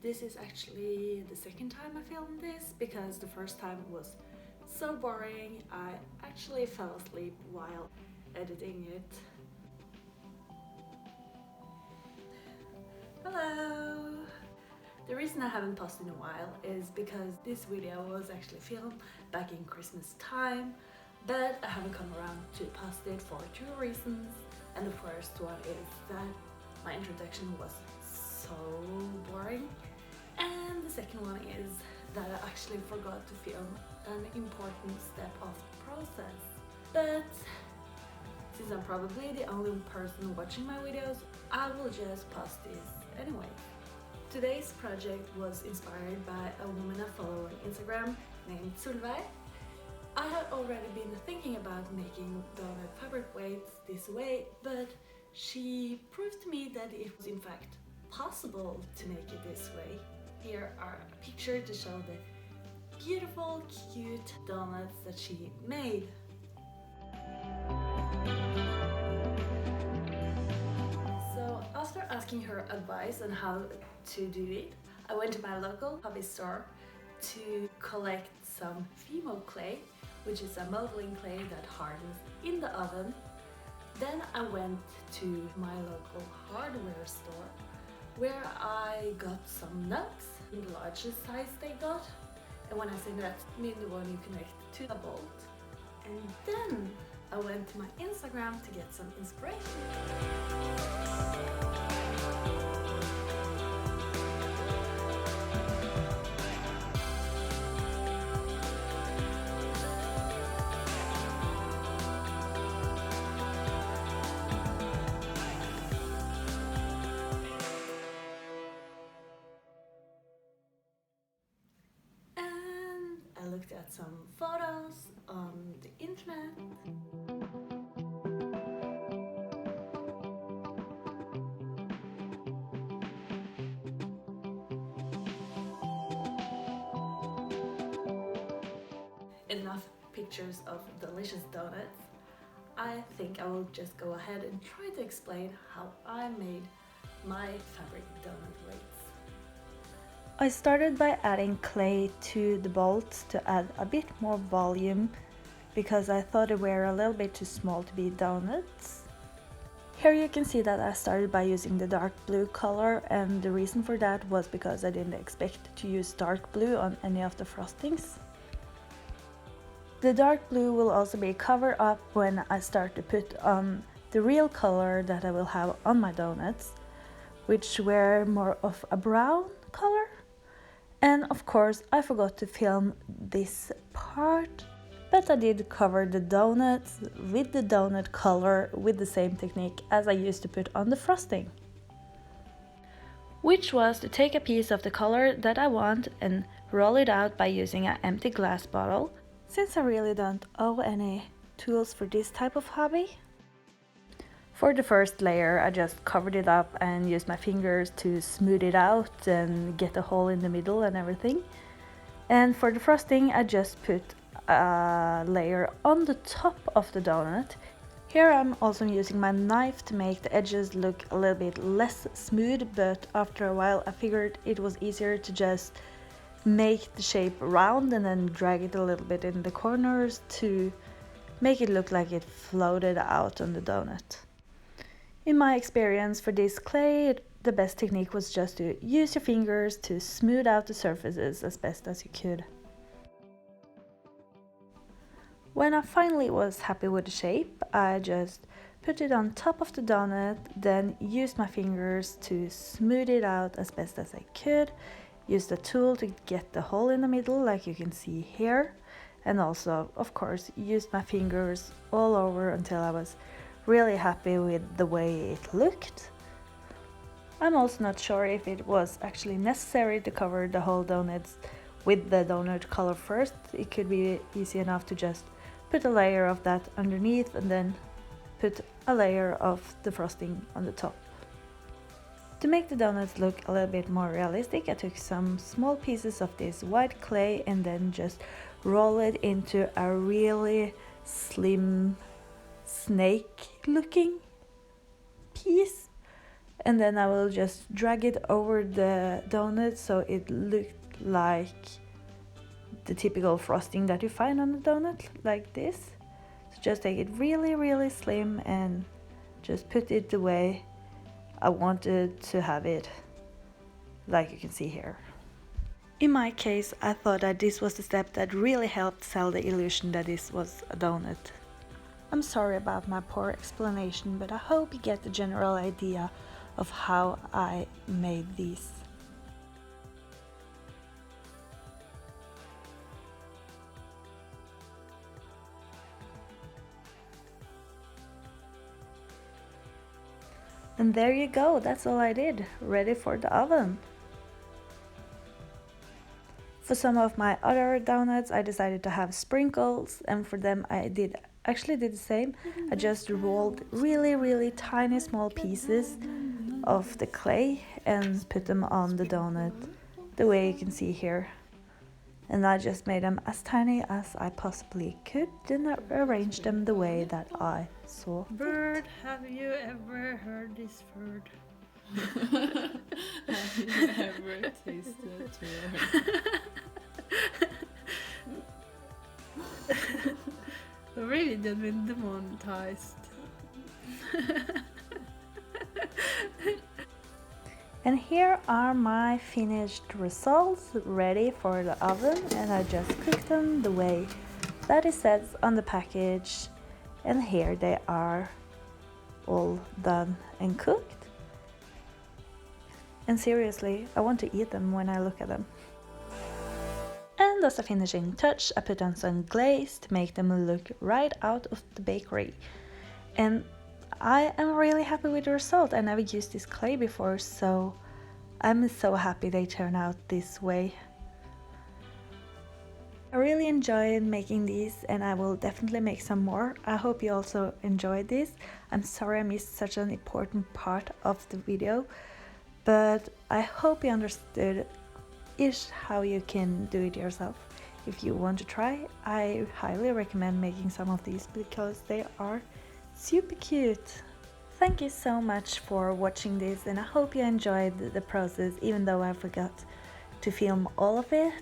This is actually the second time I filmed this because the first time was so boring I actually fell asleep while editing it. Hello! The reason I haven't posted in a while is because this video was actually filmed back in Christmas time, but I haven't come around to post it for two reasons. And the first one is that my introduction was so boring, and the second one is that I actually forgot to film an important step of the process. But since I'm probably the only person watching my videos, I will just post this anyway. Today's project was inspired by a woman I follow on Instagram named Solveig. I had already been thinking about making donut fabric weights this way, but she proved to me that it was in fact possible to make it this way. Here are a picture to show the beautiful, cute donuts that she made. So after asking her advice on how to do it, I went to my local hobby store to collect some FIMO clay, which is a modeling clay that hardens in the oven. Then I went to my local hardware store where I got some nuts in the largest size they got. And when I say nuts, I mean the one you connect to a bolt. And then I went to my Instagram to get some inspiration. I looked at some photos on the internet. Enough pictures of delicious donuts. I think I will just go ahead and try to explain how I made my fabric donut weights. I started by adding clay to the bolts to add a bit more volume because I thought they were a little bit too small to be donuts. Here you can see that I started by using the dark blue color, and the reason for that was because I didn't expect to use dark blue on any of the frostings. The dark blue will also be covered up when I start to put on the real color that I will have on my donuts, which were more of a brown color. And of course I forgot to film this part, but I did cover the donuts with the donut color with the same technique as I used to put on the frosting, which was to take a piece of the color that I want and roll it out by using an empty glass bottle, since I really don't own any tools for this type of hobby. For the first layer, I just covered it up and used my fingers to smooth it out and get a hole in the middle and everything. And for the frosting, I just put a layer on the top of the donut. Here I'm also using my knife to make the edges look a little bit less smooth, but after a while I figured it was easier to just make the shape round and then drag it a little bit in the corners to make it look like it floated out on the donut. In my experience for this clay, the best technique was just to use your fingers to smooth out the surfaces as best as you could. When I finally was happy with the shape, I just put it on top of the donut, then used my fingers to smooth it out as best as I could, used a tool to get the hole in the middle like you can see here, and also, of course, used my fingers all over until I was really happy with the way it looked. I'm also not sure if it was actually necessary to cover the whole donuts with the donut color first. It could be easy enough to just put a layer of that underneath and then put a layer of the frosting on the top. To make the donuts look a little bit more realistic, I took some small pieces of this white clay and then just roll it into a really slim snake looking piece, And then I will just drag it over the donut so it looked like the typical frosting that you find on the donut, like this. So just take it really slim and just put it the way I wanted to have it, like you can see here. In my case, I thought that this was the step that really helped sell the illusion that this was a donut. I'm sorry about my poor explanation, but I hope you get the general idea of how I made these. And there you go, that's all I did, ready for the oven. For some of my other donuts I decided to have sprinkles, and for them I actually did the same. I just rolled really tiny small pieces of the clay and put them on the donut, the way you can see here. And I just made them as tiny as I possibly could, then I arranged them the way that I saw. Bird, have you ever heard this bird? Have you ever tasted turd? Really, they've been demonetized. And here are my finished results, ready for the oven, and I just cooked them the way that it says on the package. And here they are, all done and cooked. And seriously, I want to eat them when I look at them. And as a finishing touch, I put on some glaze to make them look right out of the bakery. And I am really happy with the result. I never used this clay before, so I'm so happy they turn out this way. I really enjoyed making these, and I will definitely make some more. I hope you also enjoyed this. I'm sorry I missed such an important part of the video, but I hope you understood ish how you can do it yourself. If you want to try, I highly recommend making some of these because they are super cute. Thank you so much for watching this, and I hope you enjoyed the process, even though I forgot to film all of it.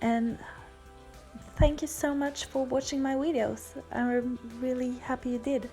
And thank you so much for watching my videos. I'm really happy you did.